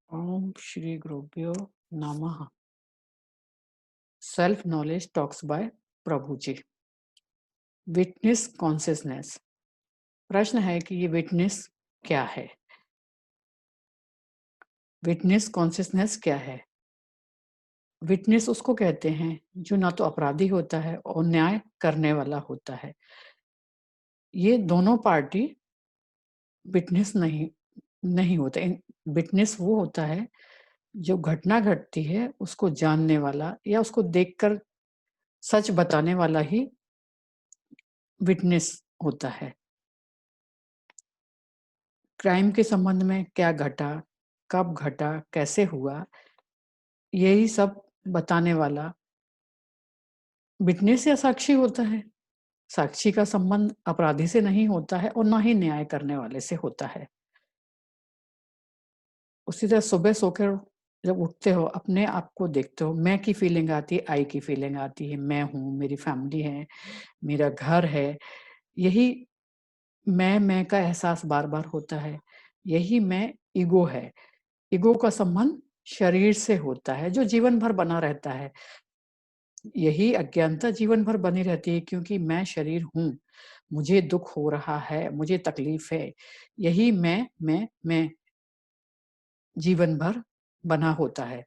ओम श्री गुरुभ्यो नमः। Self knowledge talks by Prabhu ji. Witness consciousness. प्रश्न है कि ये विटनेस क्या है? विटनेस कॉन्शियसनेस क्या है? विटनेस उसको कहते हैं जो ना तो अपराधी होता है और न्याय करने वाला होता है। ये दोनों पार्टी विटनेस नहीं नहीं होते। विटनेस वो होता है जो घटना घटती है उसको जानने वाला या उसको देखकर सच बताने वाला ही विटनेस होता है। क्राइम के संबंध में क्या घटा, कब घटा, कैसे हुआ, यही सब बताने वाला विटनेस या साक्षी होता है। साक्षी का संबंध अपराधी से नहीं होता है और ना ही न्याय करने वाले से होता है। उसी तरह सुबह सोकर जब उठते हो अपने आप को देखते हो, मैं की फीलिंग आती है, आई की फीलिंग आती है, मैं हूँ, मेरी फैमिली है, मेरा घर है। यही मैं का एहसास बार बार होता है। यही मैं ईगो है। ईगो का संबंध शरीर से होता है जो जीवन भर बना रहता है। यही अज्ञानता जीवन भर बनी रहती है क्योंकि मैं शरीर हूँ, मुझे दुख हो रहा है, मुझे तकलीफ है। यही मैं जीवन भर बना होता है।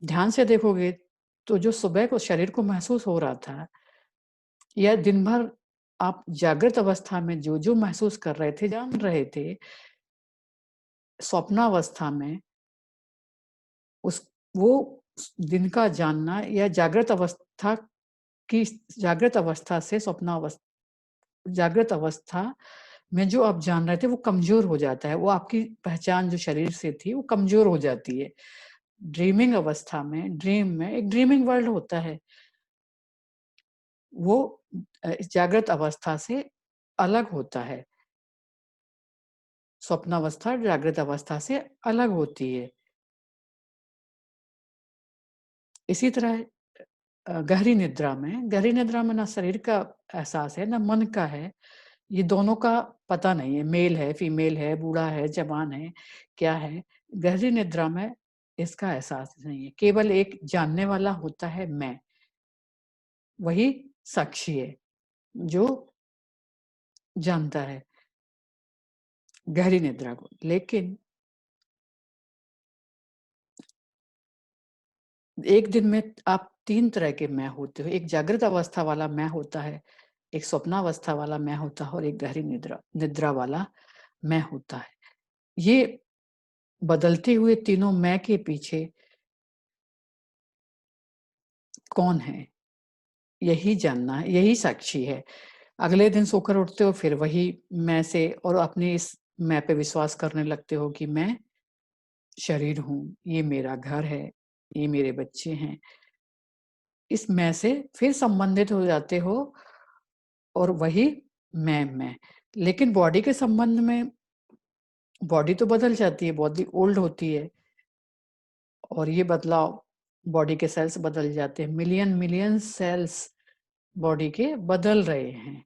ध्यान से देखोगे तो जो सुबह को शरीर को महसूस हो रहा था या दिन भर आप जागृत अवस्था में जो महसूस कर रहे थे, जान रहे थे, स्वप्नावस्था में उस वो दिन का जानना या जागृत अवस्था से जागृत अवस्था में जो आप जान रहे थे वो कमजोर हो जाता है। वो आपकी पहचान जो शरीर से थी वो कमजोर हो जाती है। ड्रीमिंग अवस्था में, ड्रीम में एक ड्रीमिंग वर्ल्ड होता है, वो इस जागृत अवस्था से अलग होता है। स्वप्नावस्था जागृत अवस्था से अलग होती है। इसी तरह गहरी निद्रा में ना शरीर का एहसास है, ना मन का है। ये दोनों का पता नहीं है, मेल है, फीमेल है, बूढ़ा है, जवान है, क्या है। गहरी निद्रा में इसका एहसास नहीं है। केवल एक जानने वाला होता है, मैं। वही साक्षी है जो जानता है गहरी निद्रा को। लेकिन एक दिन में आप 3 तरह के मैं होते हो। एक जागृत अवस्था वाला मैं होता है, एक स्वप्नावस्था वाला मैं होता है और एक गहरी निद्रा निद्रा वाला मैं होता है। ये बदलते हुए तीनों मैं के पीछे कौन है, यही जानना है, यही साक्षी है। अगले दिन सोकर उठते हो फिर वही मैं से और अपनी इस मैं पे विश्वास करने लगते हो कि मैं शरीर हूँ, ये मेरा घर है, ये मेरे बच्चे हैं। इस मैं से फिर संबंधित हो जाते हो और वही मैं। लेकिन बॉडी के संबंध में बॉडी तो बदल जाती है, बॉडी ओल्ड होती है और ये बदलाव बॉडी के सेल्स बदल जाते हैं। मिलियन मिलियन सेल्स बॉडी के बदल रहे हैं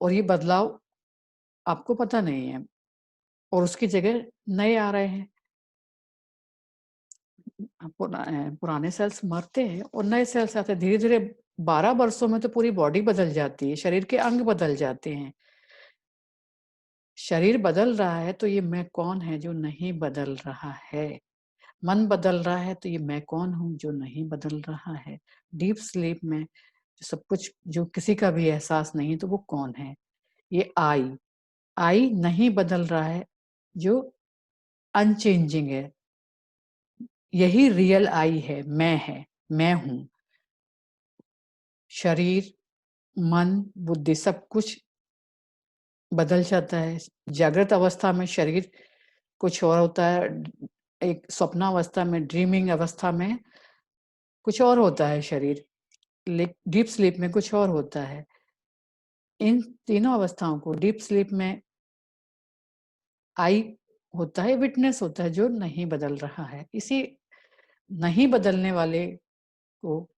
और ये बदलाव आपको पता नहीं है और उसकी जगह नए आ रहे हैं। पुराने सेल्स मरते हैं और नए सेल्स आते हैं। धीरे-धीरे 12 वर्षों में तो पूरी बॉडी बदल जाती है, शरीर के अंग बदल जाते हैं। शरीर बदल रहा है तो ये मैं कौन है जो नहीं बदल रहा है। मन बदल रहा है तो ये मैं कौन हूँ जो नहीं बदल रहा है। डीप स्लीप में जो सब कुछ जो किसी का भी एहसास नहीं तो वो कौन है? ये आई नहीं बदल रहा है जो अनचेंजिंग है। यही रियल आई है, मैं हूँ। शरीर, मन, बुद्धि सब कुछ बदल जाता है। जागृत अवस्था में शरीर कुछ और होता है, एक स्वप्नावस्था में, ड्रीमिंग अवस्था में कुछ और होता है शरीर, डीप स्लीप में कुछ और होता है। इन तीनों अवस्थाओं को डीप स्लीप में आई होता है, विटनेस होता है जो नहीं बदल रहा है। इसी नहीं बदलने वाले को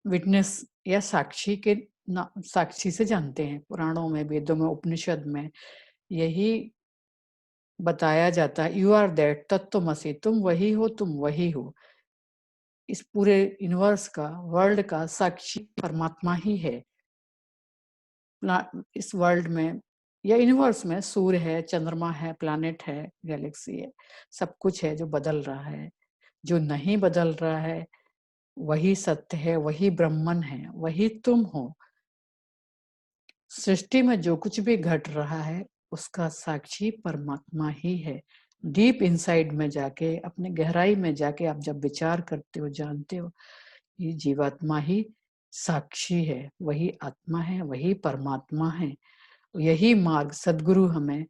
विटनेस या साक्षी से जानते हैं। पुराणों में, वेदों में, उपनिषद में यही बताया जाता है, यू आर दैट, तत्त्वमसि, तुम वही हो, तुम वही हो। इस पूरे यूनिवर्स का, वर्ल्ड का साक्षी परमात्मा ही है। प्ला इस वर्ल्ड में या यूनिवर्स में सूर्य है, चंद्रमा है, प्लैनेट है, गैलेक्सी है, सब कुछ है जो बदल रहा है। जो नहीं बदल रहा है, वही सत्य है, वही ब्रह्मन है, वही तुम हो। सृष्टि में जो कुछ भी घट रहा है, उसका साक्षी परमात्मा ही है। डीप इनसाइड में जाके, अपने गहराई में जाके आप जब विचार करते हो, जानते हो, ये जीवात्मा ही साक्षी है, वही आत्मा है, वही परमात्मा है। यही मार्ग सद्गुरु हमें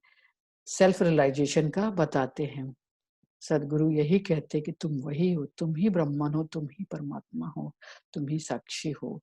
सेल्फ रियलाइजेशन का बताते हैं। सद्गुरु यही कहते हैं कि तुम वही हो, तुम ही ब्रह्मन हो, तुम ही परमात्मा हो, तुम ही साक्षी हो।